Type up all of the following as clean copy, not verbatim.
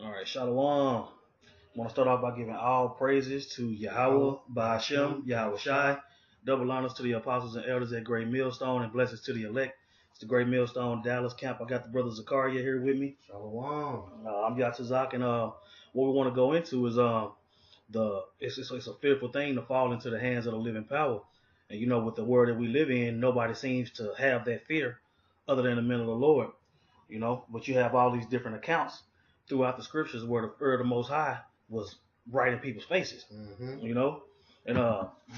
All right, Shalom. I want to start off by giving all praises to Yahweh, Ba'ashem, Yahweh Shai. Double honors to the apostles and elders at Great Millstone, and blessings to the elect. It's the Great Millstone Dallas camp. I got the brother Zakaria here with me. Shalom. I'm Yatzazak, and what we want to go into is it's a fearful thing to fall into the hands of the living power. And you know, with the world that we live in, nobody seems to have that fear other than the men of the Lord. You know, but you have all these different accounts throughout the scriptures where the fear of the Most High was right in people's faces. You know, and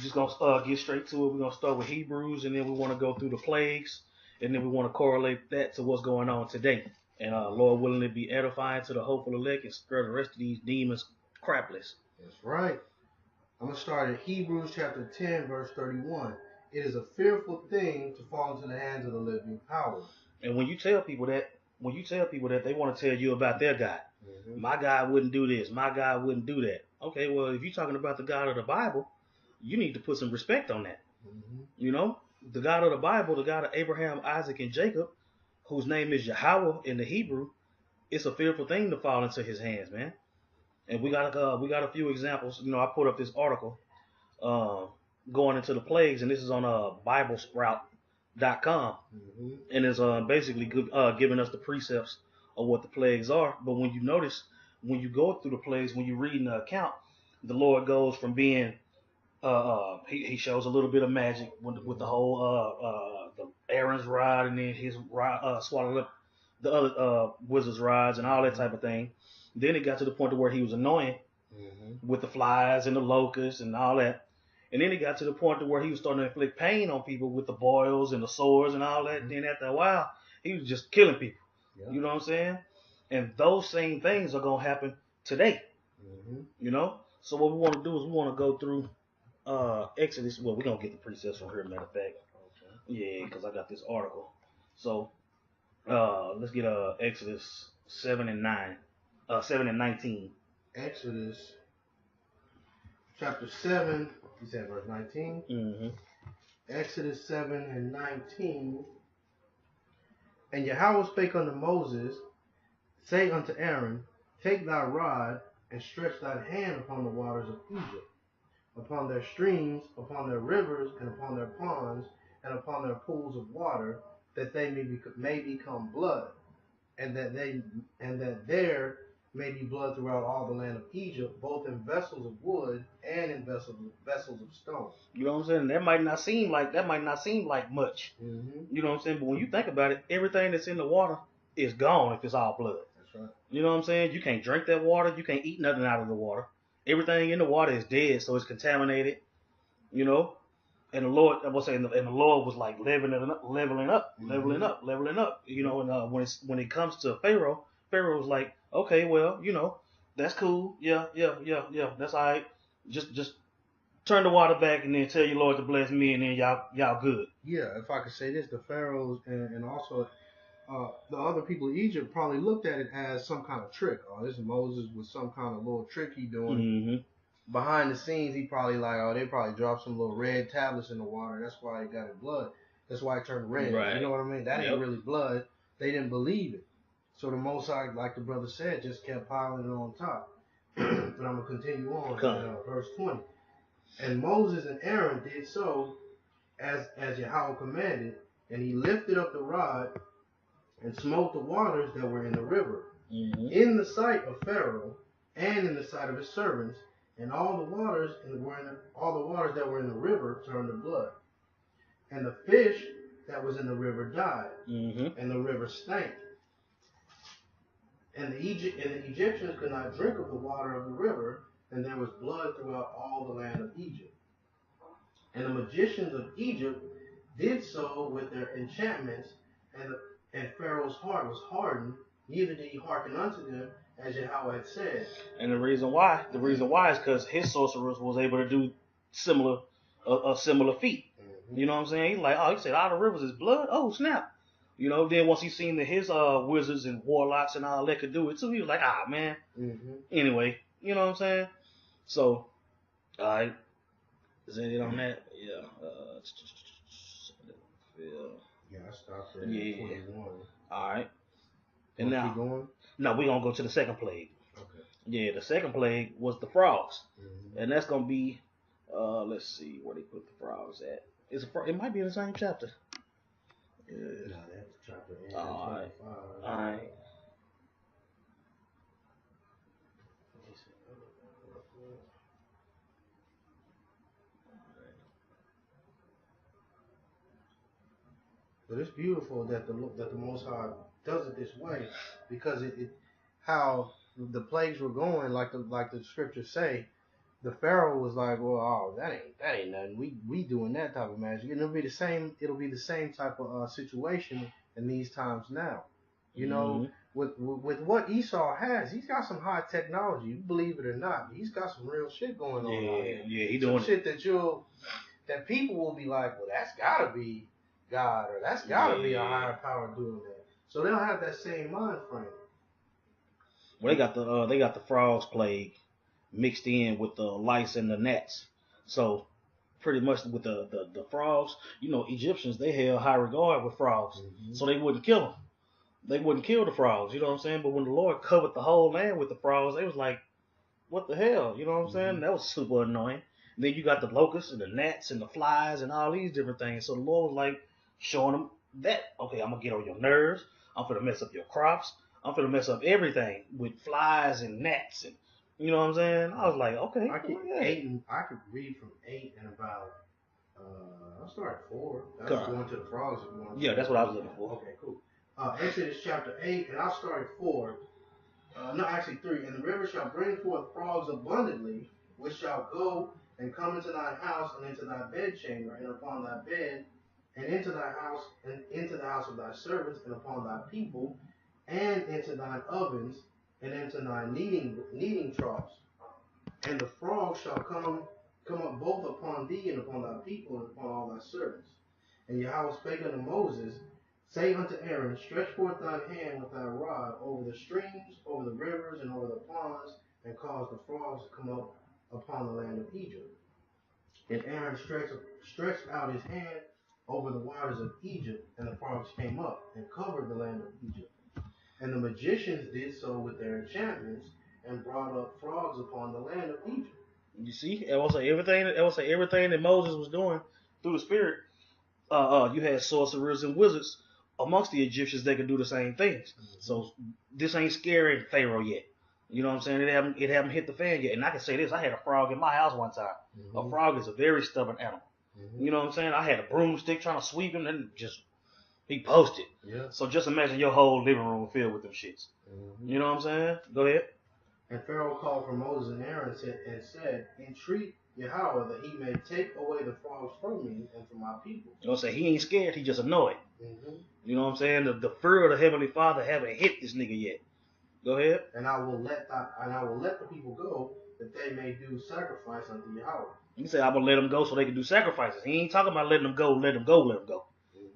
just gonna get straight to it. We're gonna start with Hebrews, and then we want to go through the plagues, and then we want to correlate that to what's going on today. And Lord willing, to be edifying to the hopeful elect and scare the rest of these demons crapless. That's right. I'm going to start at Hebrews chapter 10, verse 31. It is a fearful thing to fall into the hands of the living power. And when you tell people that, they want to tell you about their God. My God wouldn't do this. My God wouldn't do that. Okay, well, if you're talking about the God of the Bible, you need to put some respect on that. You know, the God of the Bible, the God of Abraham, Isaac, and Jacob, whose name is Yahweh in the Hebrew, it's a fearful thing to fall into his hands, man. And we got a few examples. You know, I put up this article going into the plagues, and this is on BibleSprout.com, and it's basically giving us the precepts of what the plagues are. But when you notice, when you go through the plagues, when you read in the account, the Lord goes from being he shows a little bit of magic with the whole the Aaron's rod, and then his rod swallowed up the other wizard's rods and all that type of thing. Then it got to the point to where he was annoying with the flies and the locusts and all that. And then it got to the point to where he was starting to inflict pain on people with the boils and the sores and all that. And then after a while, he was just killing people. Yeah. You know what I'm saying? And those same things are going to happen today. You know? So what we want to do is we want to go through Exodus. Well, we're going to get the precepts from here, matter of fact. Okay. Yeah, because I got this article. So let's get Exodus 7 and 19. Exodus chapter 7, you said verse 19? Exodus 7 and 19. And Yahweh spake unto Moses, say unto Aaron, take thy rod, and stretch thine hand upon the waters of Egypt, upon their streams, upon their rivers, and upon their ponds, and upon their pools of water, that they may become blood, and that there may be blood throughout all the land of Egypt, both in vessels of wood and in vessels of stone. You know what I'm saying? That might not seem like much. You know what I'm saying? But when you think about it, everything that's in the water is gone if it's all blood. That's right. You know what I'm saying? You can't drink that water. You can't eat nothing out of the water. Everything in the water is dead, so it's contaminated. You know? And the Lord, I was saying, and the Lord was like leveling up. You know, and when it comes to Pharaoh was like, okay, well, you know, that's cool. Yeah, that's all right. Just turn the water back and then tell your Lord to bless me, and then y'all good. Yeah, if I could say this, the pharaohs and also the other people of Egypt probably looked at it as some kind of trick. Oh, this is Moses with some kind of little trick he doing. Behind the scenes, he probably like, oh, they probably dropped some little red tablets in the water. That's why it got it blood. That's why it turned red. Right. You know what I mean? That ain't really blood. They didn't believe it. So the Most High, like the brother said, just kept piling it on top. But I'm going to continue on in verse 20. And Moses and Aaron did so as Yahweh commanded, and he lifted up the rod and smote the waters that were in the river, in the sight of Pharaoh and in the sight of his servants, and all the waters that were in the river turned to blood. And the fish that was in the river died, and the river stank. And the Egyptians could not drink of the water of the river, and there was blood throughout all the land of Egypt. And the magicians of Egypt did so with their enchantments, and Pharaoh's heart was hardened, neither did he hearken unto them, as Yahweh had said. And the reason why is because his sorcerers was able to do a similar feat. You know what I'm saying? He's like, he said all the rivers is blood. Oh snap! You know. Then once he seen that his wizards and warlocks and all that could do it too, he was like, man. Anyway, you know what I'm saying? So, all right. Is that it on that? Yeah. Yeah, I stopped at 21. All right. And now, keep going? No, we're going to go to the second plague. Yeah, the second plague was the frogs, and that's gonna be. Let's see where they put the frogs at. It might be in the same chapter. No, that's chapter 8. All right. But it's beautiful that the Most High does it this way, because it how the plagues were going, like the scriptures say. The Pharaoh was like, well, oh, that ain't nothing. We doing that type of magic, and it'll be the same. It'll be the same type of situation in these times now. You know, with what Esau has, he's got some high technology. You believe it or not, he's got some real shit going on out here. Yeah, he doing some shit that people will be like, well, that's gotta be God, or that's gotta be a higher power doing that. So they don't have that same mind frame. Well, they got the frogs plague mixed in with the lice and the gnats. So pretty much with the frogs, you know, Egyptians, they held high regard with frogs, so they wouldn't kill them. They wouldn't kill the frogs, you know what I'm saying? But when the Lord covered the whole land with the frogs, they was like, what the hell, you know what I'm saying? That was super annoying. And then you got the locusts and the gnats and the flies and all these different things. So the Lord was like showing them that, okay, I'm gonna get on your nerves. I'm gonna mess up your crops. I'm gonna mess up everything with flies and gnats, and you know what I'm saying? I was like, okay. I could read from 8 and about. I'll start at 4. That's going to the frogs. Yeah, that's what I was looking for. Okay, cool. Exodus chapter 8, and I'll start at 4. No, actually 3. And the river shall bring forth frogs abundantly, which shall go and come into thy house and into thy bedchamber and upon thy bed, and into thy house and into the house of thy servants and upon thy people, and into thine ovens and into thy kneading troughs. And the frogs shall come up both upon thee and upon thy people and upon all thy servants. And Yahweh spake unto Moses, say unto Aaron, stretch forth thine hand with thy rod over the streams, over the rivers, and over the ponds, and cause the frogs to come up upon the land of Egypt. And Aaron stretched out his hand over the waters of Egypt, and the frogs came up and covered the land of Egypt. And the magicians did so with their enchantments, and brought up frogs upon the land of Egypt. You see, it will say everything that Moses was doing through the Spirit. You had sorcerers and wizards amongst the Egyptians that could do the same things. So this ain't scaring Pharaoh yet. You know what I'm saying? It haven't hit the fan yet. And I can say this: I had a frog in my house one time. A frog is a very stubborn animal. You know what I'm saying? I had a broomstick trying to sweep him, and he posted. Yeah. So just imagine your whole living room filled with them shits. You know what I'm saying? Go ahead. And Pharaoh called for Moses and Aaron and said, entreat Yahweh that he may take away the frogs from me and from my people. You know what I'm saying? He ain't scared. He just annoyed. You know what I'm saying? The fear of the Heavenly Father haven't hit this nigga yet. Go ahead. And I will let the people go that they may do sacrifice unto Yahweh. He said, I'm going to let them go so they can do sacrifices. He ain't talking about letting them go, let them go.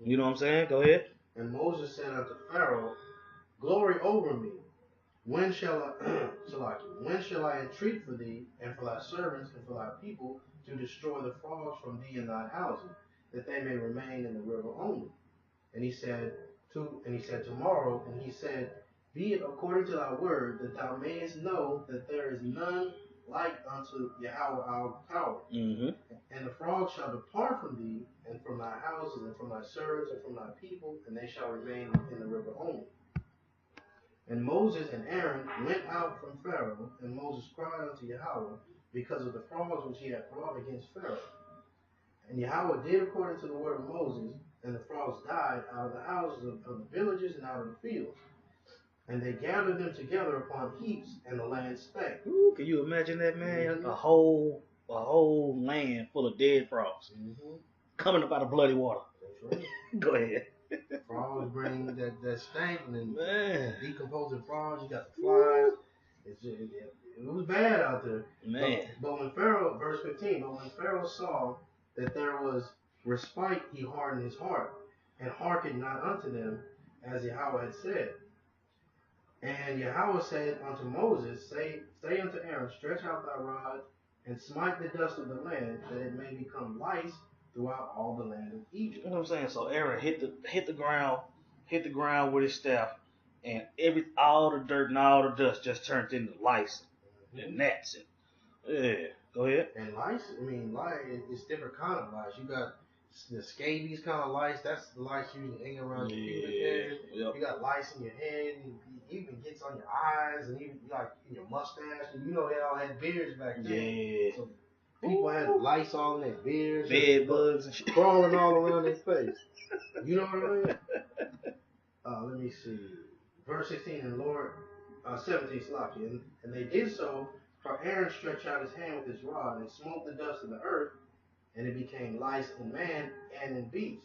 You know what I'm saying? Go ahead. And Moses said unto Pharaoh, glory over me. When shall I entreat for thee and for thy servants and for thy people to destroy the frogs from thee and thy houses, that they may remain in the river only? And he said tomorrow, and he said, be it according to thy word, that thou mayest know that there is none like unto Yahweh our power. And the frogs shall depart from thee, and from thy houses, and from thy servants, and from thy people, and they shall remain in the river only. And Moses and Aaron went out from Pharaoh, and Moses cried unto Yahweh because of the frogs which he had brought against Pharaoh. And Yahweh did according to the word of Moses, and the frogs died out of the houses of the villages and out of the fields. And they gathered them together upon heaps, and the land stank. Ooh, can you imagine that, man? A whole land full of dead frogs coming up out of bloody water. That's right. Go ahead. Frogs bring that stank, and then decomposing frogs. You got the flies. It was bad out there. Man. But when Pharaoh, verse 15, but when Pharaoh saw that there was respite, he hardened his heart, and hearkened not unto them, as Yahweh had said. And Yahweh said unto Moses, say unto Aaron, stretch out thy rod, and smite the dust of the land, that it may become lice throughout all the land of Egypt. You know what I'm saying? So Aaron hit the ground with his staff, and all the dirt and all the dust just turned into lice and gnats. Yeah, go ahead. And lice, lice, it's different kind of lice. You got the scabies kind of lice. That's the lice usually hanging around your pubic hairs. Yep. You got lice in your head. It even gets on your eyes and even like in your mustache. And you know they all had beards back then. Yeah. So people had lice all in their beards. Bed bugs and shit. Crawling all around their face. You know what I mean? Let me see. Verse 16, and Lord, 17, Slacky. And they did so, for Aaron stretched out his hand with his rod and smote the dust of the earth, and it became lice in man and in beast.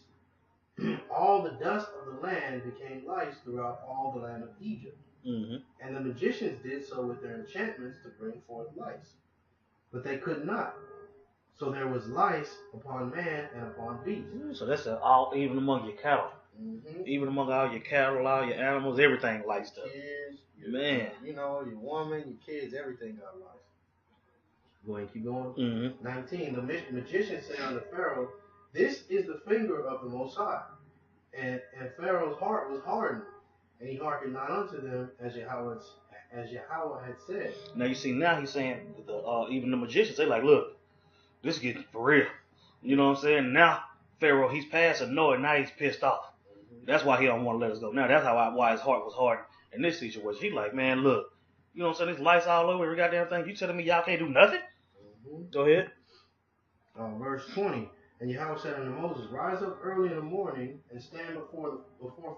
All the dust of the land became lice throughout all the land of Egypt. Mm-hmm. And the magicians did so with their enchantments to bring forth lice. But they could not. So there was lice upon man and upon beast. So that's all, even among your cattle. Mm-hmm. Even among all your cattle, all your animals, everything lice stuff. Kids, your woman, your kids, everything got lice. Go ahead, keep going. Mm-hmm. 19. The magician said unto Pharaoh, "This is the finger of the Most High." And Pharaoh's heart was hardened, and he hearkened not unto them as Yahweh had said. Now you see, now he's saying even the magicians, they like, look, this is getting for real. You know what I'm saying? Now Pharaoh, he's past annoyed, now he's pissed off. Mm-hmm. That's why he don't want to let us go. Now that's why his heart was hardened in this situation. He's like, man, look, you know what I'm saying? There's lights all over every goddamn thing. You telling me y'all can't do nothing? Mm-hmm. Go ahead. Verse 20. And Yahweh said unto Moses, "Rise up early in the morning, and stand before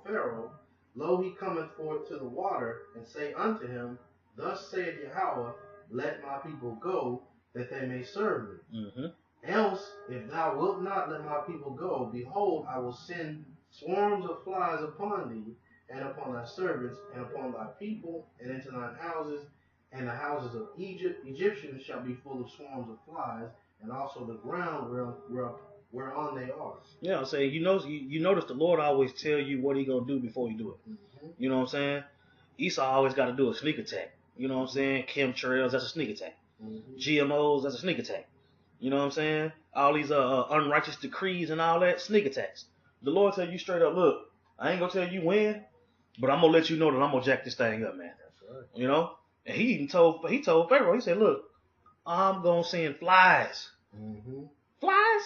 Pharaoh. Lo, he cometh forth to the water, and say unto him, Thus saith Yahweh, Let my people go, that they may serve me. Mm-hmm. Else, if thou wilt not let my people go, behold, I will send swarms of flies upon thee, and upon thy servants, and upon thy people, and into thine houses, and the houses of Egyptians shall be full of swarms of flies, and also the ground whereon they are." Yeah, I'm saying, you notice the Lord always tell you what he gonna do before you do it. Mm-hmm. You know what I'm saying? Esau always got to do a sneak attack. You know what I'm saying? Chemtrails, that's a sneak attack. Mm-hmm. GMOs, that's a sneak attack. You know what I'm saying? All these unrighteous decrees and all that, sneak attacks. The Lord tell you straight up, look, I ain't gonna tell you when, but I'm gonna let you know that I'm gonna jack this thing up, man. That's right. You know? And he even told Pharaoh, he said, look, I'm gonna send flies. Mm-hmm. Flies?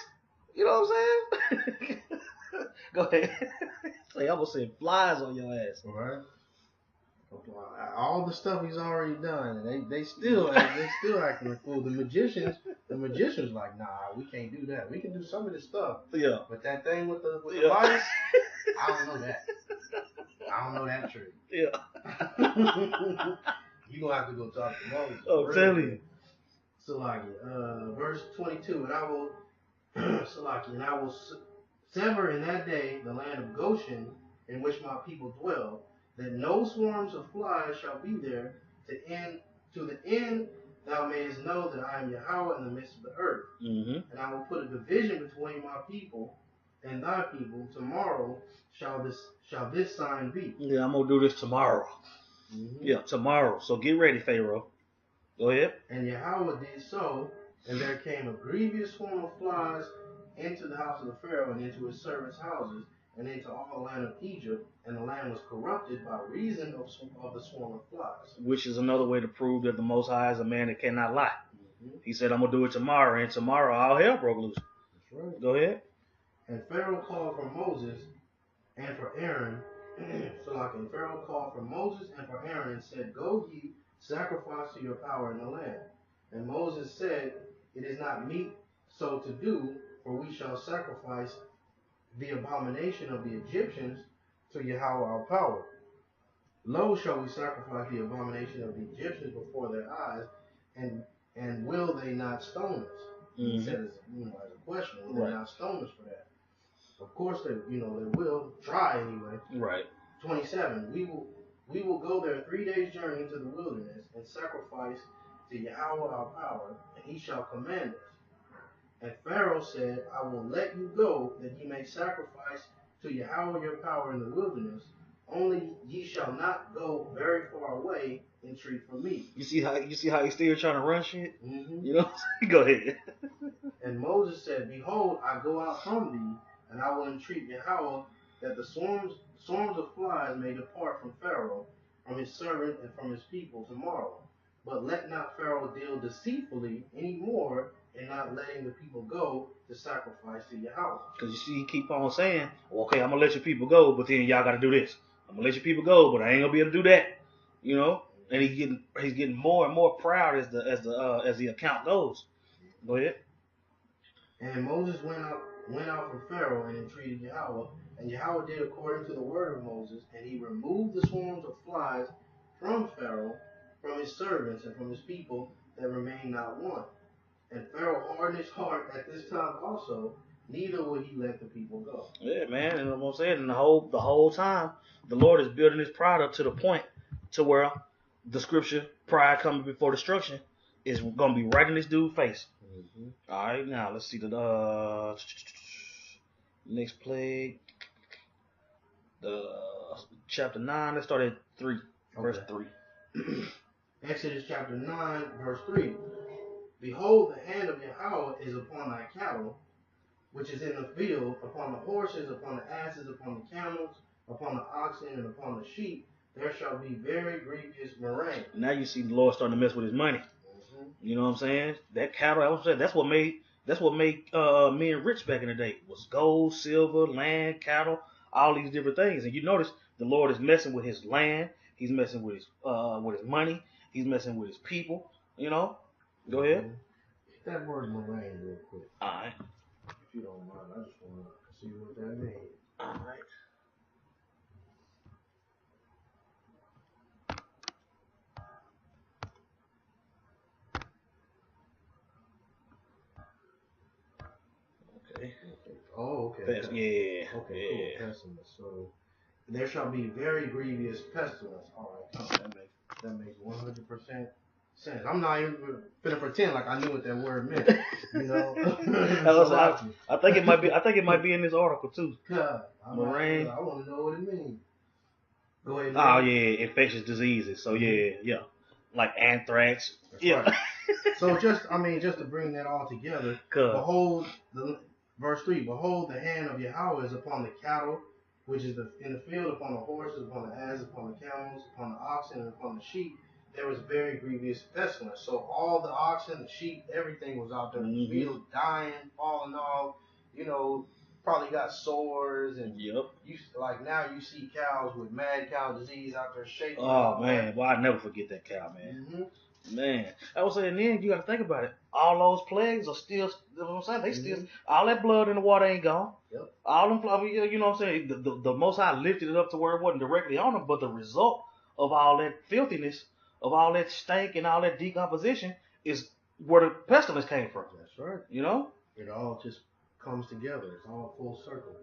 You know what I'm saying? Go ahead. Say, I'm gonna send flies on your ass. All right. All the stuff he's already done, and they still acting a fool. The magicians like, nah, we can't do that. We can do some of this stuff. Yeah. But that thing with the lice, I don't know that. I don't know that trick. Yeah. You gonna have to go talk to Moses. Oh, tell you. Salaki, verse 22, and I will sever in that day the land of Goshen, in which my people dwell, that no swarms of flies shall be there, to the end thou mayest know that I am Yahweh in the midst of the earth. Mm-hmm. And I will put a division between my people and thy people. Tomorrow shall this sign be. Yeah, I'm gonna do this tomorrow. Mm-hmm. Yeah, tomorrow. So get ready, Pharaoh. Go ahead. And Yahweh did so, and there came a grievous swarm of flies into the house of the Pharaoh and into his servants' houses, and into all the land of Egypt, and the land was corrupted by reason of the swarm of flies. Which is another way to prove that the Most High is a man that cannot lie. Mm-hmm. He said, I'm going to do it tomorrow, and tomorrow all hell broke loose. That's right. Go ahead. And Pharaoh called for Moses and for Aaron. And Pharaoh called for Moses and for Aaron and said, Go ye, sacrifice to your power in the land. And Moses said, It is not meet so to do, for we shall sacrifice the abomination of the Egyptians to Yahweh our power. Lo, shall we sacrifice the abomination of the Egyptians before their eyes, and will they not stone us? Mm-hmm. He said, as a question, will they not stone us for that? Of course, they will try anyway. Right. 27. We will go there 3 days' journey into the wilderness and sacrifice to Yahweh our power, and he shall command us. And Pharaoh said, I will let you go, that ye may sacrifice to Yahweh your power in the wilderness. Only ye shall not go very far away, entreat from me. You see how he's still trying to run shit? Mm-hmm. You know? Go ahead. And Moses said, Behold, I go out from thee, and I will entreat Yahweh that the swarms of flies may depart from Pharaoh, from his servant, and from his people tomorrow. But let not Pharaoh deal deceitfully any more in not letting the people go to sacrifice to Yahweh. Because you see, he keep on saying, well, okay, I'm going to let your people go, but then y'all got to do this. I'm going to let your people go, but I ain't going to be able to do that. You know? And he's getting more and more proud as the account goes. Go ahead. And Moses went out from Pharaoh and entreated Yahweh, and Yahweh did according to the word of Moses, and he removed the swarms of flies from Pharaoh, from his servants, and from his people, that remained not one. And Pharaoh hardened his heart at this time also, neither would he let the people go. Yeah, man, and I'm saying, and the whole time, the Lord is building his pride up to the point to where the scripture, pride coming before destruction, is gonna be right in this dude's face. Mm-hmm. All right, now let's see the next plague, the chapter 9. Let's start at 3, verse 3. Exodus chapter 9, verse 3. Behold, the hand of Yahweh is upon thy cattle, which is in the field, upon the horses, upon the asses, upon the camels, upon the oxen, and upon the sheep. There shall be very grievous murrain. Now you see the Lord starting to mess with his money. Mm-hmm. You know what I'm saying? That cattle, that's what made men rich back in the day. Was gold, silver, land, cattle, all these different things. And you notice the Lord is messing with his land. He's messing with his money. He's messing with his people. You know. Go ahead. Hit that word murrain real quick. All right. If you don't mind, I just want to see what that means. All right. Okay. Oh, okay. Yeah. Okay, cool. Pestilence. So there shall be very grievous pestilence. All right. That makes 100% sense. I'm not even gonna pretend like I knew what that word meant. You know. I think it might be in this article too. Murrain. I want to know what it means. Go ahead. Oh yeah, infectious diseases. So yeah, like anthrax. That's right. So just to bring that all together. Behold, verse 3. Behold, the hand of Yahweh is upon the cattle, which is in the field, upon the horses, upon the asses, upon the camels, upon the oxen, and upon the sheep. There was very grievous pestilence. So all the oxen, the sheep, everything was out there in the field, dying, falling off. You know, probably got sores, and now you see cows with mad cow disease out there shaking. Oh man, well I never forget that cow, man. Mm-hmm. Man, I was saying, then you got to think about it. All those plagues are still, you know what I'm saying? They still, all that blood in the water ain't gone. Yep. All them, you know what I'm saying? The Most High lifted it up to where it wasn't directly on them, but the result of all that filthiness, of all that stank and all that decomposition is where the pestilence came from. That's right. You know? It all just comes together. It's all full circle.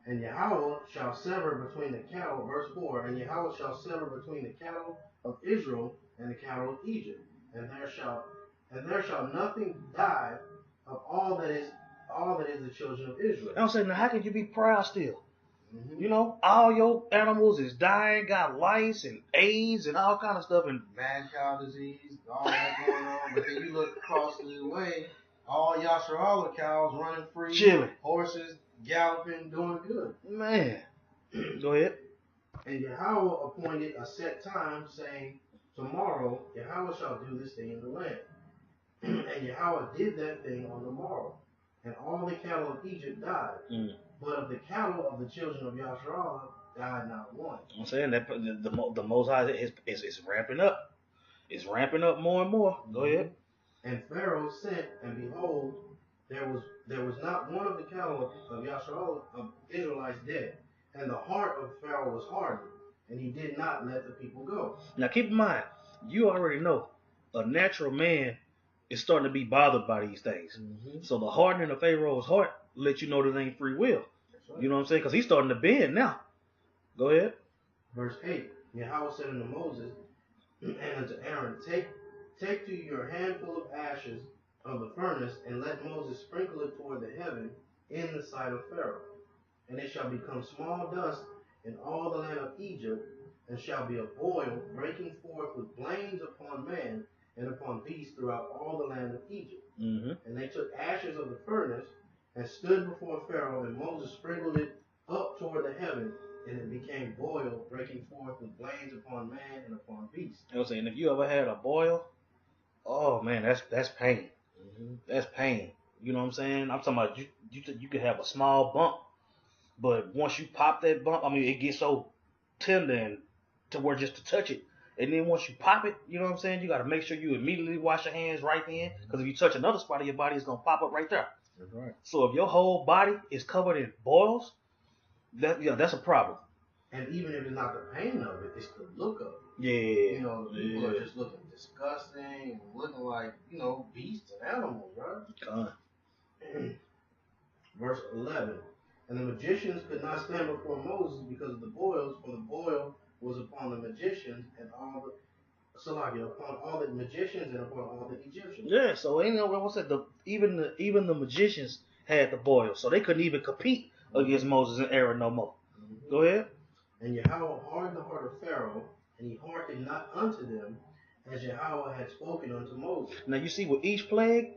And Yahweh shall sever between the cattle, verse 4, and Yahweh shall sever between the cattle of Israel and the cattle of Egypt, and there shall nothing die of all that is the children of Israel. I'm saying, now how can you be proud still? You know, all your animals is dying, got lice and AIDS and all kind of stuff, and mad cow disease, all that going on. But then you look across the way, all Yasharala cows running free, chilling, horses galloping, doing good. Man, go ahead. And Yahweh appointed a set time, saying, tomorrow Yahweh shall do this thing in the land. And Yahweh did that thing on the morrow. And all the cattle of Egypt died. But of the cattle of the children of Yasharala died not one. I'm saying that the Most High is ramping up. It's ramping up more and more. Go ahead. And Pharaoh sent, and behold, there was not one of the cattle of Yasharala of Israelites dead. And the heart of Pharaoh was hardened, and he did not let the people go. Now keep in mind, you already know a natural man is starting to be bothered by these things. So the hardening of Pharaoh's heart let you know that it ain't free will. Right. You know what I'm saying? Because he's starting to bend now. Go ahead. Verse 8. Yahweh said unto Moses and unto Aaron, Take to you your handful of ashes of the furnace, and let Moses sprinkle it toward the heaven in the sight of Pharaoh. And it shall become small dust in all the land of Egypt, and shall be a boil breaking forth with blains upon man and upon beasts throughout all the land of Egypt. And they took ashes of the furnace and stood before Pharaoh, and Moses sprinkled it up toward the heaven and it became boiled, breaking forth with flames upon man and upon beast. I was saying, if you ever had a boil, oh man, that's pain. Mm-hmm. That's pain. You know what I'm saying? I'm talking about you could have a small bump, but once you pop that bump, I mean, it gets so tender and to where just to touch it. And then once you pop it, you know what I'm saying? You got to make sure you immediately wash your hands right then, because if you touch another spot of your body, it's gonna pop up right there. That's right. So if your whole body is covered in boils, that's a problem. And even if it's not the pain of it, it's the look of it. Yeah. You know, the people are just looking disgusting and looking like, you know, beasts and animals, right? Verse 11. And the magicians could not stand before Moses because of the boils, for the boil was upon the magicians and all the upon all the magicians and upon all the Egyptians. Yeah, so ain't no what's that? Even the magicians had the boil, so they couldn't even compete against Moses and Aaron no more. Mm-hmm. Go ahead. And Yahweh hardened the heart of Pharaoh, and he hearkened not unto them, as Yahweh had spoken unto Moses. Now you see, with each plague,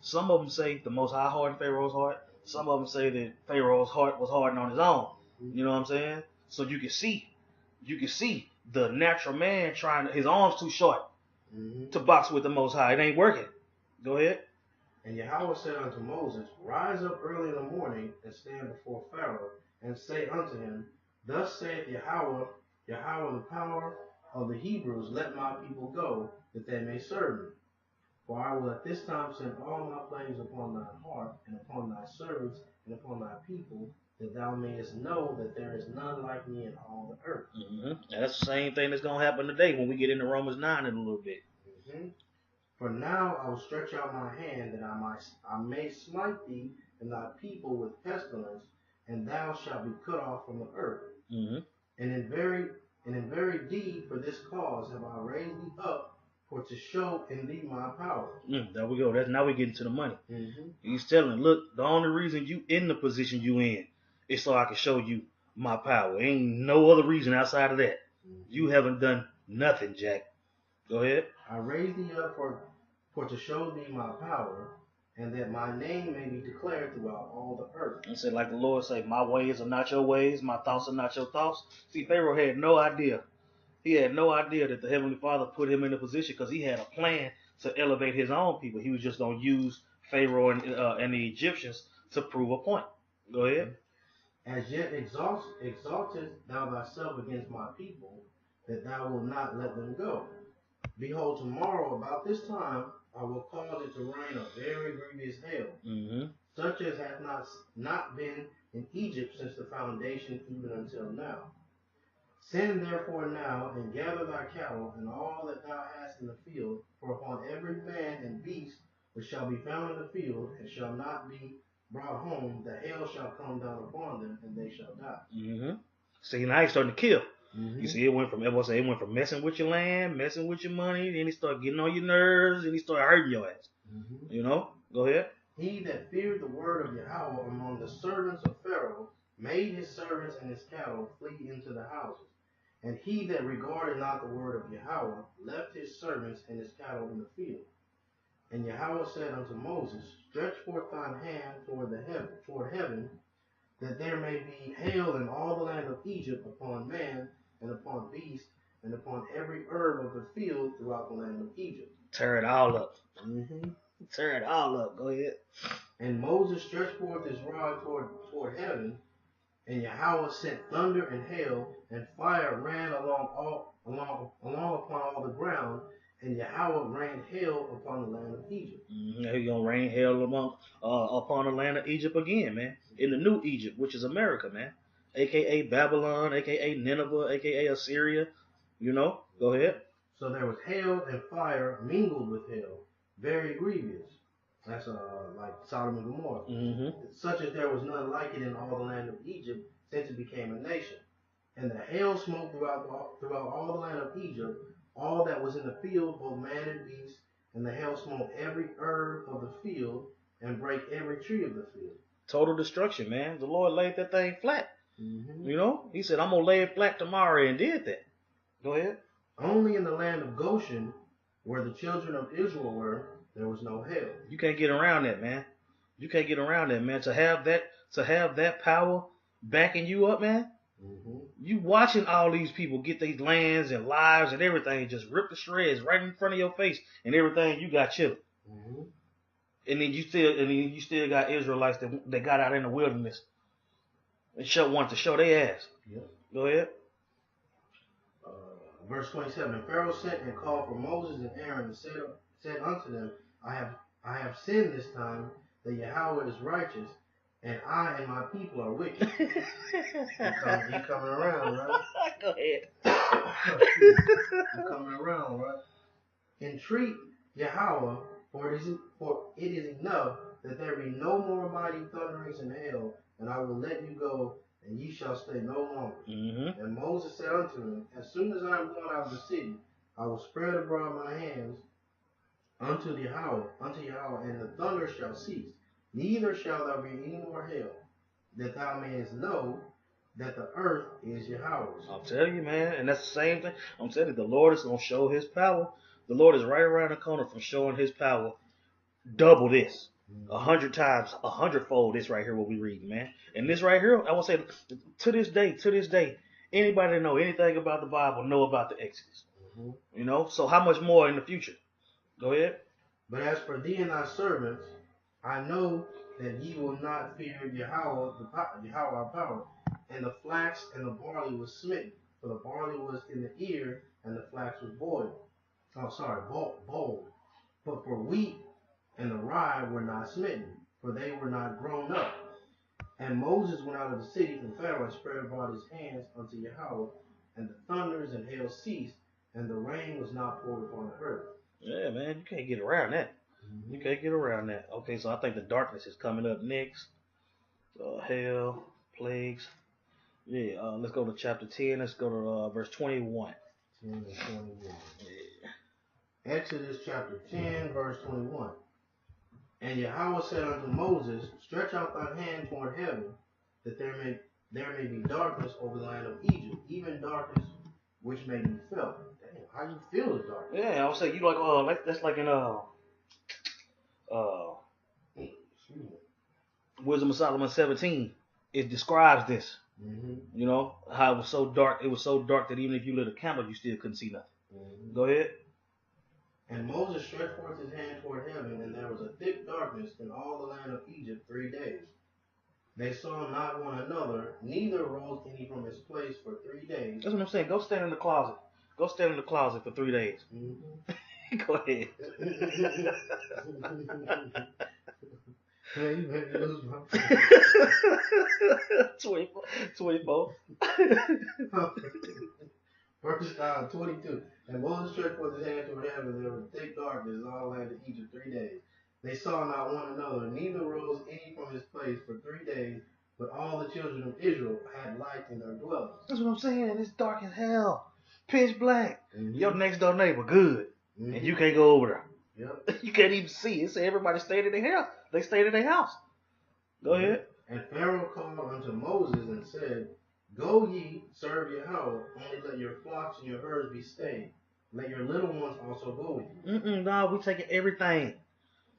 some of them say the Most High hardened Pharaoh's heart. Some of them say that Pharaoh's heart was hardened on his own. You know what I'm saying? So you can see the natural man his arms too short to box with the Most High. It ain't working. Go ahead. And Yahweh said unto Moses, Rise up early in the morning, and stand before Pharaoh, and say unto him, Thus saith Yahweh, the power of the Hebrews, let my people go, that they may serve me. For I will at this time send all my plagues upon thy heart, and upon thy servants, and upon thy people, that thou mayest know that there is none like me in all the earth. Mm-hmm. And that's the same thing that's going to happen today when we get into Romans 9 in a little bit. Mm-hmm. For now I will stretch out my hand, that I may smite thee and thy people with pestilence, and thou shalt be cut off from the earth. Mm-hmm. And in very deed for this cause have I raised thee up, for to show in thee my power. There we go. Now we get into the money. Mm-hmm. He's telling, look, the only reason you in the position you in is so I can show you my power. Ain't no other reason outside of that. Mm-hmm. You haven't done nothing, Jack. Go ahead. I raised thee up for to show thee my power, and that my name may be declared throughout all the earth. And said, like the Lord say, my ways are not your ways, my thoughts are not your thoughts. See, Pharaoh had no idea. He had no idea that the Heavenly Father put him in a position because he had a plan to elevate his own people. He was just going to use Pharaoh and the Egyptians to prove a point. Go ahead. As yet exaltest thou thyself against my people, that thou wilt not let them go. Behold, tomorrow about this time I will cause it to rain a very grievous hail, such as hath not been in Egypt since the foundation even until now. Send therefore now, and gather thy cattle, and all that thou hast in the field, for upon every man and beast which shall be found in the field, and shall not be brought home, the hail shall come down upon them, and they shall die. See, now he's starting to kill. You see, it went from messing with your land, messing with your money, then he started getting on your nerves, and he started hurting your ass. You know? Go ahead. He that feared the word of Yahweh among the servants of Pharaoh made his servants and his cattle flee into the houses. And he that regarded not the word of Yahweh left his servants and his cattle in the field. And Yahweh said unto Moses, Stretch forth thine hand toward heaven, that there may be hail in all the land of Egypt upon man, and upon beast, and upon every herb of the field throughout the land of Egypt. Tear it all up. Tear it all up. Go ahead. And Moses stretched forth his rod toward heaven, and Yahweh sent thunder and hail, and fire ran along upon all the ground, and Yahweh rained hail upon the land of Egypt. He's gonna rain hail upon the land of Egypt again, man. In the new Egypt, which is America, man. AKA Babylon, AKA Nineveh, AKA Assyria. You know? Go ahead. So there was hail and fire mingled with hail, very grievous. That's like Sodom and Gomorrah. Such as there was none like it in all the land of Egypt since it became a nation. And the hail smote throughout all the land of Egypt, all that was in the field, both man and beast, and the hail smote every herb of the field, and brake every tree of the field. Total destruction, man. The Lord laid that thing flat. You know? He said, I'm going to lay it flat tomorrow, and did that. Go ahead. Only in the land of Goshen, where the children of Israel were, there was no hail. You can't get around that, man. You can't get around that, man. To have that power backing you up, man. Mm-hmm. You watching all these people get these lands and lives and everything just ripped to shreds right in front of your face, and everything you got chilling. Mm-hmm. And then you still got Israelites that got out in the wilderness and wanted to show their ass. Yep. Go ahead. Verse 27. Pharaoh sent and called for Moses and Aaron and said unto them, I have sinned this time, that Yahweh is righteous, and I and my people are wicked. He coming around, right? Go ahead. He coming around, right? Entreat Yahweh, for it is enough that there be no more mighty thunderings in hell, and I will let you go, and ye shall stay no longer. Mm-hmm. And Moses said unto him, As soon as I am gone out of the city, I will spread abroad my hands unto Yahweh, and the thunder shall cease. Neither shall there be any more hail, that thou mayest know that the earth is Yahweh's. I'll tell you, man, and that's the same thing. I'm telling you, the Lord is going to show his power. The Lord is right around the corner from showing his power. Double this. 100 times, 100-fold this right here what we read, man. And this right here, I will say, to this day, anybody that know anything about the Bible know about the Exodus. Mm-hmm. You know, so how much more in the future? Go ahead. But as for thee and thy servants, I know that ye will not fear Yahweh our power. And the flax and the barley was smitten, for the barley was in the ear, and the flax was boiled. Boiled. But for wheat and the rye were not smitten, for they were not grown up. And Moses went out of the city from Pharaoh and spread abroad his hands unto Yahweh, and the thunders and hail ceased, and the rain was not poured upon the earth. Yeah, man, you can't get around that. Mm-hmm. You can't get around that. Okay, so I think the darkness is coming up next. Hail, plagues. Yeah, let's go to chapter 10. Let's go to verse 21. 10 and 21. Yeah. Exodus chapter 10, verse 21. And Yahweh said unto Moses, Stretch out thy hand toward heaven, that there may be darkness over the land of Egypt, even darkness which may be felt. Damn, how you feel the darkness? Yeah, I would say you like that's like in Wisdom of Solomon 17. It describes this. Mm-hmm. You know how it was so dark. It was so dark that even if you lit a candle, you still couldn't see nothing. Mm-hmm. Go ahead. And Moses stretched forth his hand toward heaven, and there was a thick darkness in all the land of Egypt 3 days. They saw not one another, neither rose any from his place for 3 days. That's what I'm saying. Go stand in the closet. Go stand in the closet for 3 days. Mm-hmm. Go ahead. Man, you made me lose my 24. Verse 22. And Moses stretched forth his hand toward heaven, there was thick darkness in all the land of Egypt 3 days. They saw not one another, neither rose any from his place for 3 days, but all the children of Israel had light in their dwellings. That's what I'm saying. It's dark as hell. Pitch black. Mm-hmm. Your next door neighbor, good. Mm-hmm. And you can't go over there. Yep. You can't even see. It said everybody stayed in their house. They stayed in their house. Go ahead. And Pharaoh called unto Moses and said, Go ye, serve Yahweh, only let your flocks and your herds be stayed. Let your little ones also go with you. No, we taking everything.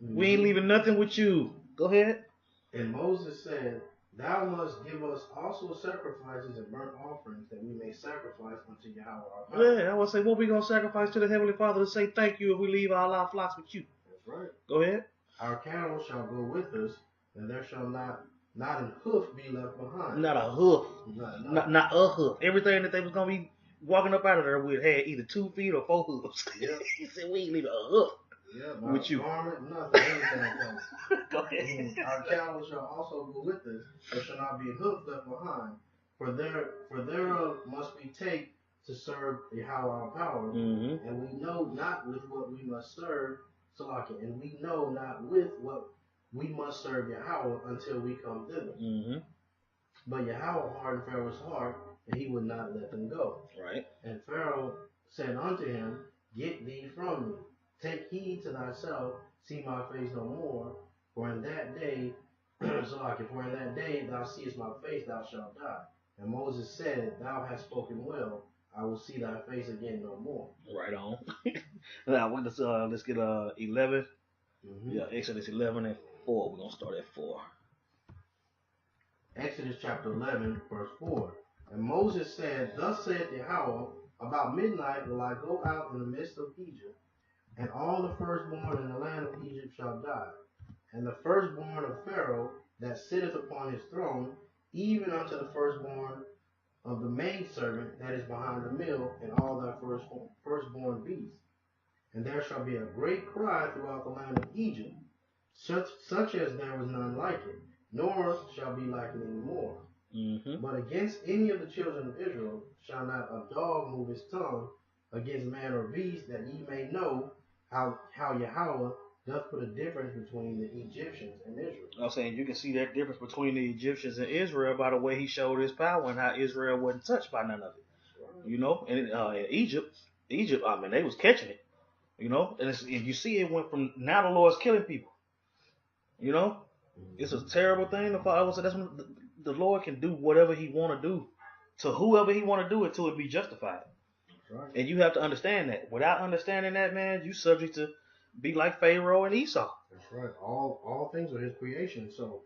Mm-hmm. We ain't leaving nothing with you. Go ahead. And Moses said, Thou must give us also sacrifices and burnt offerings, that we may sacrifice unto Yahweh our power. Yeah, I would say, what we going to sacrifice to the Heavenly Father to say thank you if we leave all our flocks with you? That's right. Go ahead. Our cattle shall go with us, and there shall not an hoof be left behind. Not a hoof. Not a hoof. Everything that they was going to be walking up out of there with had either 2 feet or 4 hoofs. Yeah. He said, we ain't leaving a hoof. Yeah, with you. Garment, nothing, everything. Go ahead. Our cattle shall also go with us, there shall not be a hoof left behind. For thereof must we take to serve Yahweh our power, mm-hmm. And we know not with what we must serve, and we know not with what we must serve Yahweh until we come thither. Mm-hmm. But Yahweh hardened Pharaoh's heart, and he would not let them go. Right. And Pharaoh said unto him, Get thee from me. Take heed to thyself, see my face no more, for in that day, thou seest my face, thou shalt die. And Moses said, Thou hast spoken well, I will see thy face again no more. Right on. Now let's get 11. Mm-hmm. Yeah, Exodus 11 and 4. We're gonna start at 4. Exodus chapter 11, verse 4. And Moses said, Thus saith Yahweh, about midnight will I go out in the midst of Egypt, and all the firstborn in the land of Egypt shall die. And the firstborn of Pharaoh that sitteth upon his throne, even unto the firstborn of the maidservant that is behind the mill, and all thy firstborn beasts. And there shall be a great cry throughout the land of Egypt, such as there was none like it, nor shall be like it any more. Mm-hmm. But against any of the children of Israel shall not a dog move his tongue against man or beast, that ye may know how Yahweh doth put a difference between the Egyptians and Israel. I'm saying you can see that difference between the Egyptians and Israel by the way he showed his power and how Israel wasn't touched by none of it. Right. You know, and in Egypt, I mean, they was catching it. You know, and you see it went from now the Lord's killing people. You know, it's a terrible thing. I would say that's when the Lord can do whatever he want to do to whoever he want to do it to it be justified. Right. And you have to understand that. Without understanding that, man, you subject to be like Pharaoh and Esau. That's right. All things are his creation. So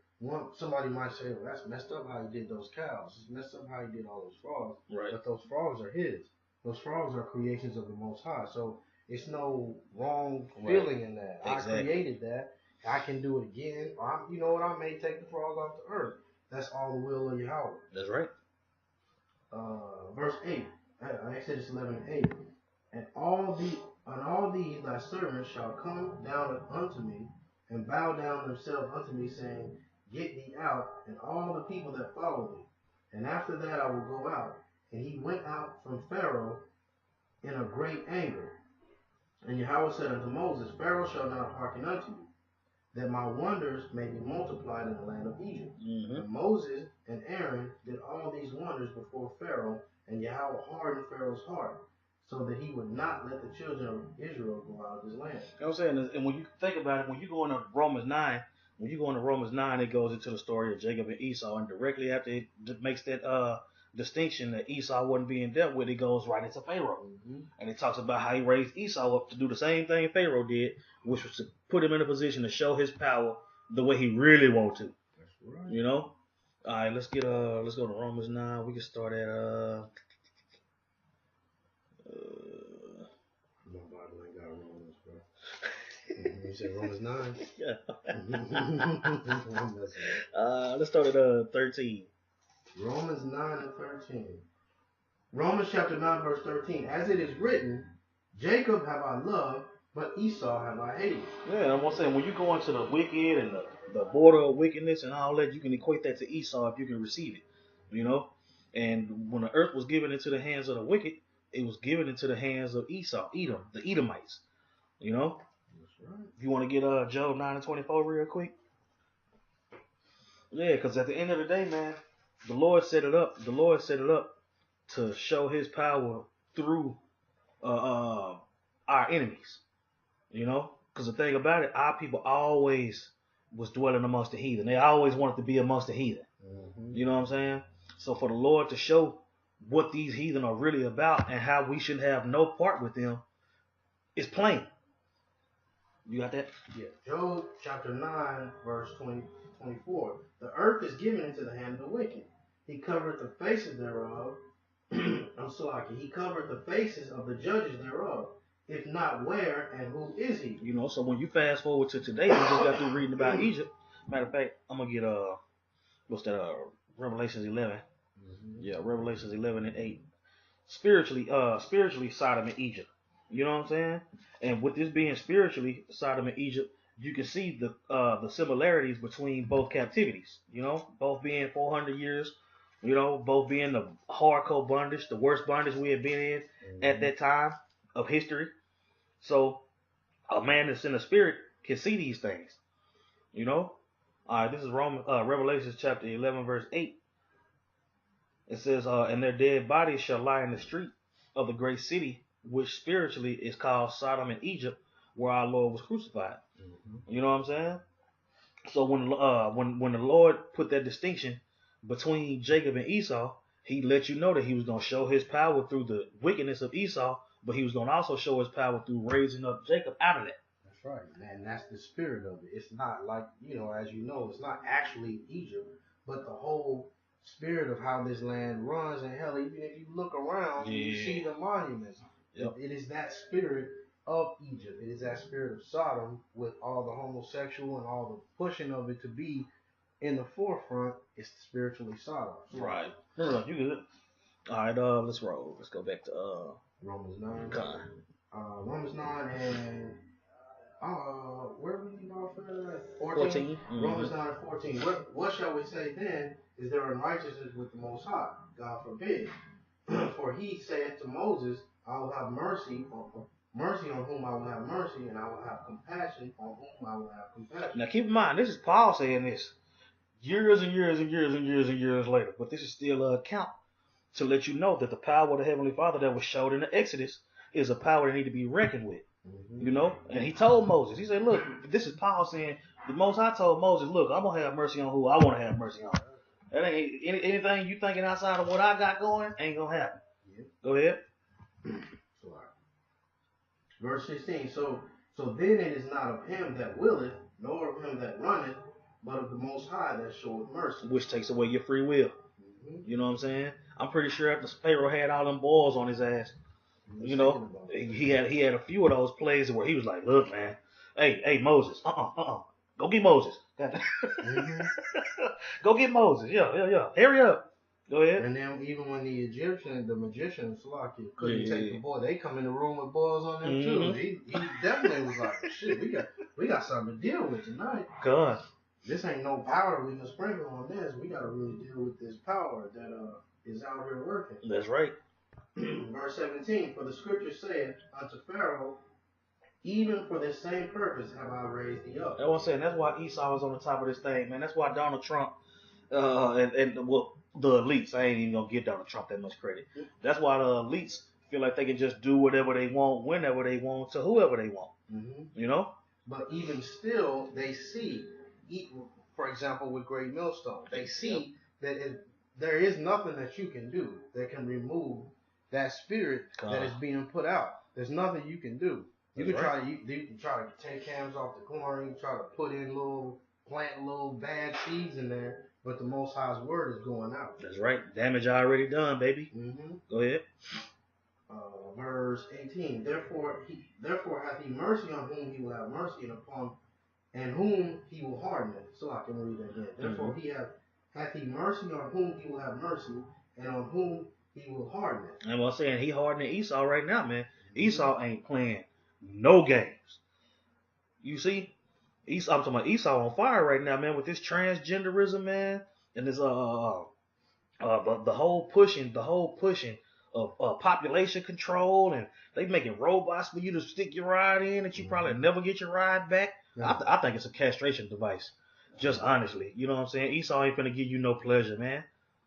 somebody might say, well, that's messed up how he did those cows. It's messed up how he did all those frogs. Right. But those frogs are his. Those frogs are creations of the Most High. So it's no wrong feeling in that. Exactly. I created that. I can do it again. Or you know what? I may take the frogs off the earth. That's all the will of Yahweh. That's right. Verse 8. Exodus 11:8. And all these thy servants shall come down unto me, and bow down themselves unto me, saying, Get thee out, and all the people that follow thee. And after that I will go out. And he went out from Pharaoh in a great anger. And Yahweh said unto Moses, Pharaoh shall not hearken unto you, that my wonders may be multiplied in the land of Egypt. Mm-hmm. And Moses and Aaron did all these wonders before Pharaoh, and Yahweh hardened Pharaoh's heart, so that he would not let the children of Israel go out of his land. You know what I'm saying? And when you think about it, when you go into Romans 9, it goes into the story of Jacob and Esau, and directly after it makes that distinction that Esau wasn't being dealt with, it goes right into Pharaoh. Mm-hmm. And it talks about how he raised Esau up to do the same thing Pharaoh did, which was to put him in a position to show his power the way he really wanted to. That's right. You know? All right, let's go to Romans 9. We can start at my Bible ain't got Romans, bro. You said Romans 9? Yeah. Let's start at 13. Romans 9 and 13. Romans chapter 9 verse 13. As it is written, Jacob have I loved, but Esau have I hated. Yeah, I'm gonna say when you go into the wicked and the border of wickedness and all that, you can equate that to Esau if you can receive it. You know? And when the earth was given into the hands of the wicked, it was given into the hands of Esau, Edom, the Edomites. You know? That's right. If you want to get Job 9 and 24 real quick. Yeah, because at the end of the day, man, the Lord set it up. The Lord set it up to show his power through our enemies. You know? Because the thing about it, our people always was dwelling amongst the heathen. They always wanted to be amongst the heathen. Mm-hmm. You know what I'm saying? So for the Lord to show what these heathen are really about and how we should have no part with them is plain. You got that? Yeah. Job chapter 9, verse 24. The earth is given into the hand of the wicked. He covered the faces thereof. He covered the faces of the judges thereof. If not, where and who is he? You know, so when you fast forward to today, we just got through reading about Egypt. Matter of fact, I'm gonna get Revelations 11. Mm-hmm. Yeah, Revelations 11 and 8. Spiritually Sodom and Egypt. You know what I'm saying? And with this being spiritually Sodom and Egypt, you can see the similarities between both captivities. You know, both being 400 years. You know, both being the hardcore bondage, the worst bondage we had been in at that time of history. So a man that's in the spirit can see these things. You know? All right, this is Revelation chapter 11, verse 8. It says, and their dead bodies shall lie in the street of the great city, which spiritually is called Sodom and Egypt, where our Lord was crucified. Mm-hmm. You know what I'm saying? So when the Lord put that distinction between Jacob and Esau, he let you know that he was going to show his power through the wickedness of Esau, but he was going to also show his power through raising up Jacob out of that. That's right, and that's the spirit of it. It's not like, as you know, it's not actually Egypt, but the whole spirit of how this land runs. And hell, even if you look around, you see the monuments. Yep. It is that spirit of Egypt. It is that spirit of Sodom with all the homosexual and all the pushing of it to be in the forefront. It's spiritually Sodom. Right. No, you good. All right, let's roll. Let's go back to Romans 9. God. Romans 9 and where we leave off at? 14. Romans 9 and 14. What shall we say then? Is there unrighteousness with the Most High? God forbid. For he saith to Moses, I will have mercy on whom I will have mercy, and I will have compassion on whom I will have compassion. Now keep in mind, this is Paul saying this years and years and years and years and years later, but this is still an account to let you know that the power of the Heavenly Father that was showed in the Exodus is a power that need to be reckoned with. You know, and he told Moses, he said, look, this is Paul saying, the Most High told Moses, look, I'm going to have mercy on who I want to have mercy on. That ain't anything you thinking outside of what I got going ain't going to happen. Yep. Go ahead. Verse 16, so then it is not of him that willeth, nor of him that runneth, but of the Most High that showeth mercy. Which takes away your free will. You know what I'm saying? I'm pretty sure after Pharaoh had all them boils on his ass, you know, he had a few of those plays where he was like, look, man, hey, Moses, go get Moses. Go get Moses. Yeah. Hurry up. Go ahead. And then even when the magician, Salaki, couldn't take the boil, they come in the room with boils on them too. He definitely was like, shit, we got something to deal with tonight. God. This ain't no powder we can sprinkle on this. We got to really deal with this power that is out here working. That's right. Verse 17, for the scripture saith unto Pharaoh, even for this same purpose have I raised thee up. That's what I'm saying. That's why Esau is on the top of this thing, man. That's why Donald Trump and the elites, I ain't even going to give Donald Trump that much credit. That's why the elites feel like they can just do whatever they want, whenever they want, to whoever they want. You know? But even still, they see, for example, with Great Millstone, they see that there is nothing that you can do that can remove that spirit that is being put out. There's nothing you can do. You can try to take cams off the corn, you try to plant little bad seeds in there, but the Most High's word is going out. That's right. Damage already done, baby. Go ahead. Verse 18. Therefore hath he mercy on whom he will have mercy, and whom he will harden. So I can read that again. Therefore hath he mercy on whom he will have mercy, and on whom he will harden. And I'm saying he hardening Esau right now, man. Esau ain't playing no games. You see? I'm talking about Esau on fire right now, man, with this transgenderism, man, and this the whole pushing of population control, and they making robots for you to stick your ride in that you probably never get your ride back. Yeah. I think it's a castration device, just honestly. You know what I'm saying? Esau ain't finna give you no pleasure, man.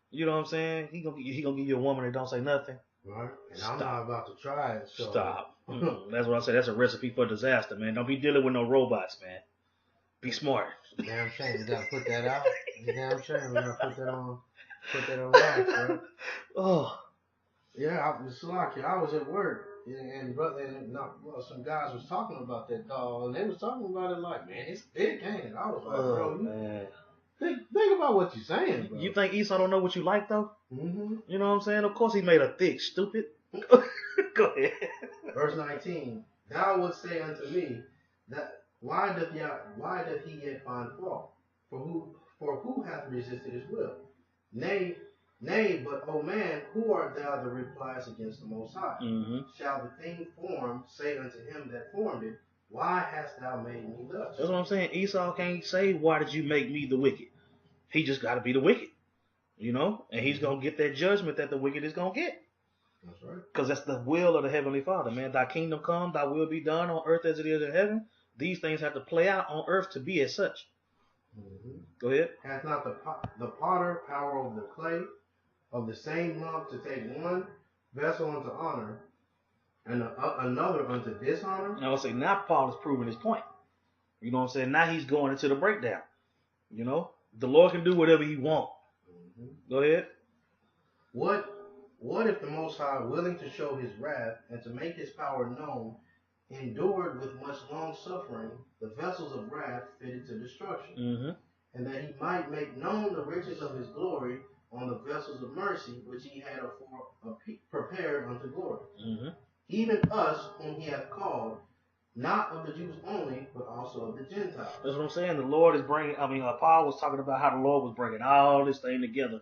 You know what I'm saying? He gonna give you a woman that don't say nothing. Right. And I'm not about to try it. So. Stop. That's what I said. That's a recipe for disaster, man. Don't be dealing with no robots, man. Be smart. Damn shame. We gotta put that out. Damn shame. We gotta put that on wax, right? Oh. Yeah, I was at work, and some guys was talking about that dog, and they was talking about it like, man, it's thick, ain't it? I was like, bro, man. Think about what you're saying, bro. You think Esau don't know what you like, though? Mm-hmm. You know what I'm saying? Of course he made her thick, stupid. Go ahead. Verse 19. Thou wouldst say unto me, that why doth he yet find fault? For who hath resisted his will? Nay, but, O man, who art thou that replies against the Most High? Shall the thing formed say unto him that formed it, why hast thou made me thus? That's what I'm saying. Esau can't say, why did you make me the wicked? He just got to be the wicked, you know? And he's going to get that judgment that the wicked is going to get. That's right. Because that's the will of the Heavenly Father, man. Thy kingdom come, thy will be done on earth as it is in heaven. These things have to play out on earth to be as such. Go ahead. Hath not the potter power over the clay of the same lump to take one vessel unto honor and another unto dishonor? And I would say now Paul is proving his point. You know what I'm saying? Now he's going into the breakdown. You know? The Lord can do whatever he wants. Go ahead. What if the Most High, willing to show his wrath and to make his power known, endured with much long suffering the vessels of wrath fitted to destruction, and that he might make known the riches of his glory on the vessels of mercy, which he had afore prepared unto glory. Mm-hmm. Even us whom he hath called, not of the Jews only, but also of the Gentiles. That's what I'm saying. The Lord is bringing, Paul was talking about how the Lord was bringing all this thing together,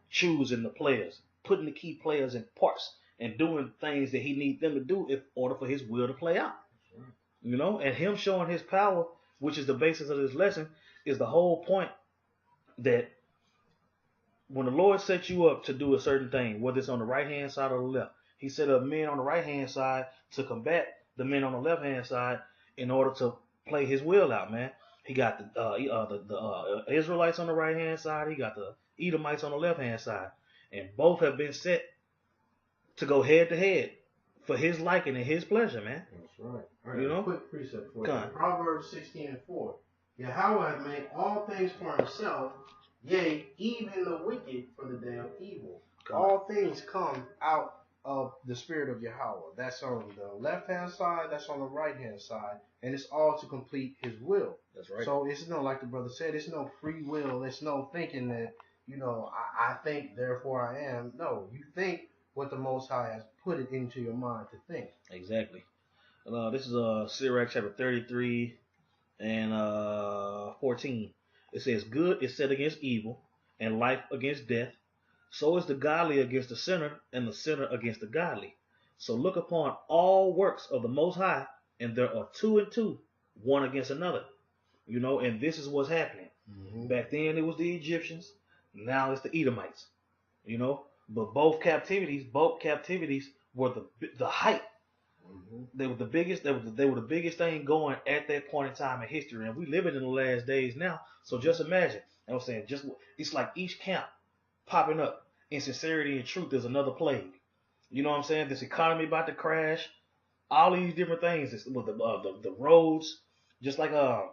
choosing the players, putting the key players in parts, and doing things that he needs them to do in order for his will to play out. Right. You know, and him showing his power, which is the basis of this lesson, is the whole point that when the Lord sets you up to do a certain thing, whether it's on the right-hand side or the left, he set up men on the right-hand side to combat the men on the left-hand side in order to play his will out, man. He got the Israelites on the right-hand side. He got the Edomites on the left-hand side. And both have been set to go head-to-head for his liking and his pleasure, man. That's right. All right, you know? Quick precept for you. Proverbs 16:4. Yahweh hath made all things for himself, yea, even the wicked for the day of evil. All things come out of the spirit of Yahweh. That's on the left-hand side, that's on the right-hand side, and it's all to complete his will. That's right. So it's no, like the brother said, it's no free will. It's no thinking that, you know, I think, therefore I am. No, you think what the Most High has put it into your mind to think. Exactly. This is Sirach chapter 33 and 14. It says, good is set against evil, and life against death. So is the godly against the sinner, and the sinner against the godly. So look upon all works of the Most High, and there are two and two, one against another. You know, and this is what's happening. Mm-hmm. Back then it was the Egyptians, now it's the Edomites. You know, but both captivities were the height. Mm-hmm. They were the biggest. They were the biggest thing going at that point in time in history, and we live it in the last days now. So just imagine. I'm saying, it's like each camp popping up. Insincerity and truth is another plague. You know what I'm saying? This economy about to crash. All these different things. The roads, just like how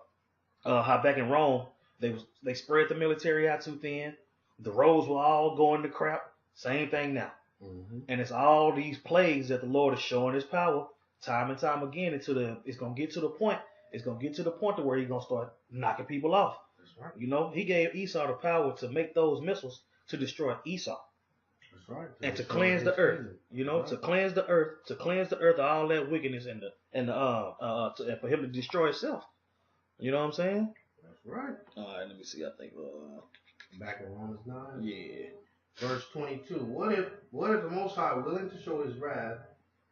back in Rome they spread the military out too thin. The roads were all going to crap. Same thing now. Mm-hmm. And it's all these plagues that the Lord is showing his power time and time again it's gonna get to the point. It's gonna get to the point to where he's gonna start knocking people off. That's right. You know, he gave Esau the power to make those missiles to destroy Esau. That's right. And to cleanse the earth. You know, right. to cleanse the earth of all that wickedness and for him to destroy himself. You know what I'm saying? That's right. All right, let me see. I think back in Romans 9. Yeah. Verse 22. What if the Most High, willing to show his wrath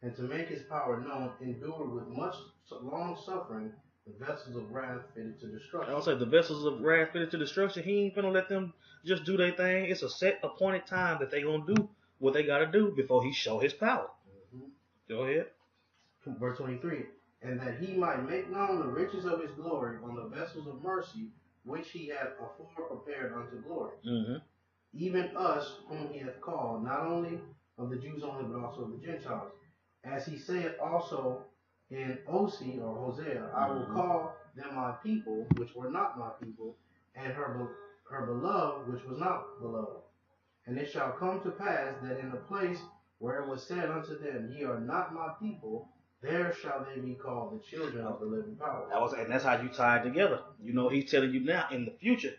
and to make his power known, endured with much long suffering the vessels of wrath fitted to destruction? I'll say the vessels of wrath fitted to destruction. He ain't finna let them just do their thing. It's a set appointed time that they gonna do what they gotta do before he show his power. Mm-hmm. Go ahead. Verse 23. And that he might make known the riches of his glory on the vessels of mercy, which he hath afore prepared unto glory. Mm-hmm. Even us whom he hath called, not only of the Jews only, but also of the Gentiles. As he saith also in Hosea, I will call them my people, which were not my people, and her beloved, which was not beloved. And it shall come to pass that in the place where it was said unto them, ye are not my people, there shall they be called the children of the living power. And that's how you tie it together. You know, he's telling you now, in the future,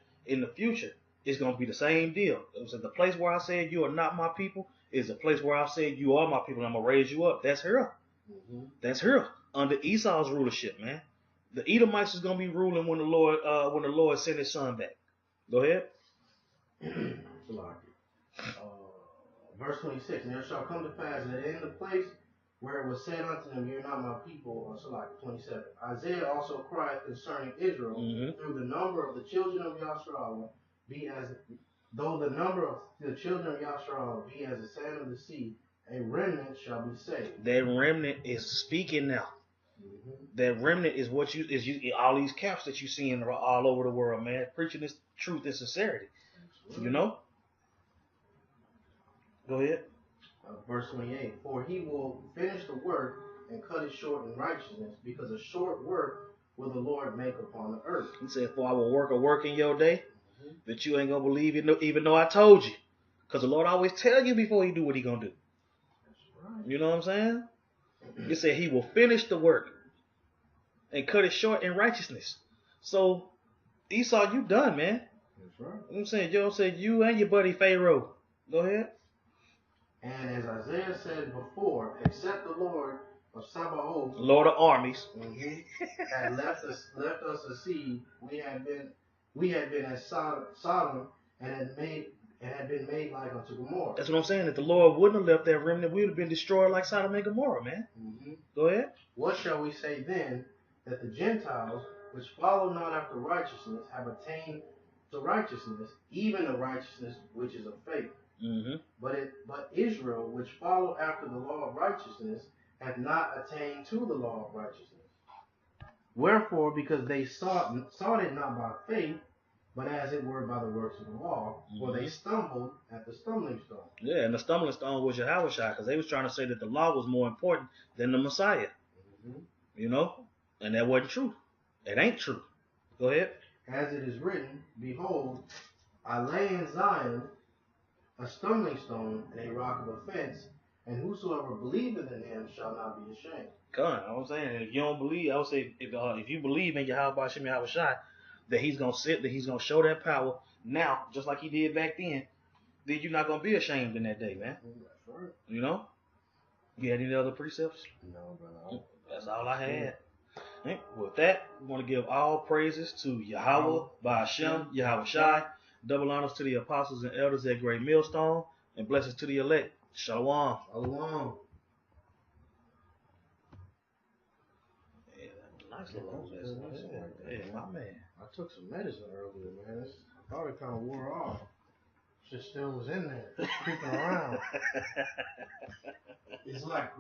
it's going to be the same deal. It was at the place where I said you are not my people is the place where I said you are my people and I'm going to raise you up. That's her. Mm-hmm. That's her. Under Esau's rulership, man. The Edomites is going to be ruling when the Lord sent his son back. Go ahead. Verse 26. And it shall come to pass that in the place where it was said unto them, you're not my people, 27. Isaiah also cried concerning Israel, mm-hmm. through the number of the children of Yasharal, though the number of the children of Yasharal be as the sand of the sea, a remnant shall be saved. That remnant is speaking now. Mm-hmm. That remnant is what you all these camps that you see all over the world, man, preaching this truth and sincerity. Right. You know? Go ahead. Verse 28. For he will finish the work and cut it short in righteousness, because a short work will the Lord make upon the earth. He said, for I will work a work in your day that you ain't going to believe even though I told you. Because the Lord always tell you before he do what he going to do. That's right. You know what I'm saying? He said he will finish the work and cut it short in righteousness. So, Esau, you done, man. That's right. I'm saying, Joe said, you and your buddy Pharaoh. Go ahead. And as Isaiah said before, except the Lord of Sabaoth, Lord of armies, had left us a seed, we had been as Sodom and had been made like unto Gomorrah. That's what I'm saying. If the Lord wouldn't have left that remnant, we would have been destroyed like Sodom and Gomorrah, man. Go ahead. What shall we say then? That the Gentiles, which follow not after righteousness, have attained to righteousness, even the righteousness which is of faith. But Israel, which follow after the law of righteousness, hath not attained to the law of righteousness. Wherefore, because they sought it not by faith, but as it were by the works of the law, for they stumbled at the stumbling stone. Yeah, and the stumbling stone was Yahushua, because they was trying to say that the law was more important than the Messiah. You know? And that wasn't true. It ain't true. Go ahead. As it is written, behold, I lay in Zion a stumbling stone and a rock of offense, and whosoever believeth in him shall not be ashamed. God, I'm saying, if you don't believe, I would say, if you believe in Yahweh Hashem Yahushua, that he's going to sit, that he's going to show that power now, just like he did back then you're not going to be ashamed in that day, man. That's right. You know? You had any other precepts? No, brother. That's all I had. And with that, we want to give all praises to Yahweh, Ba'ashem, Yahushua, double honors to the apostles and elders at Great Millstone, and blessings to the elect. Shalom. Shalom. Yeah, nice little yeah, my man. I took some medicine earlier, man. I thought it kind of wore off. Shit still was in there, creeping around. It's like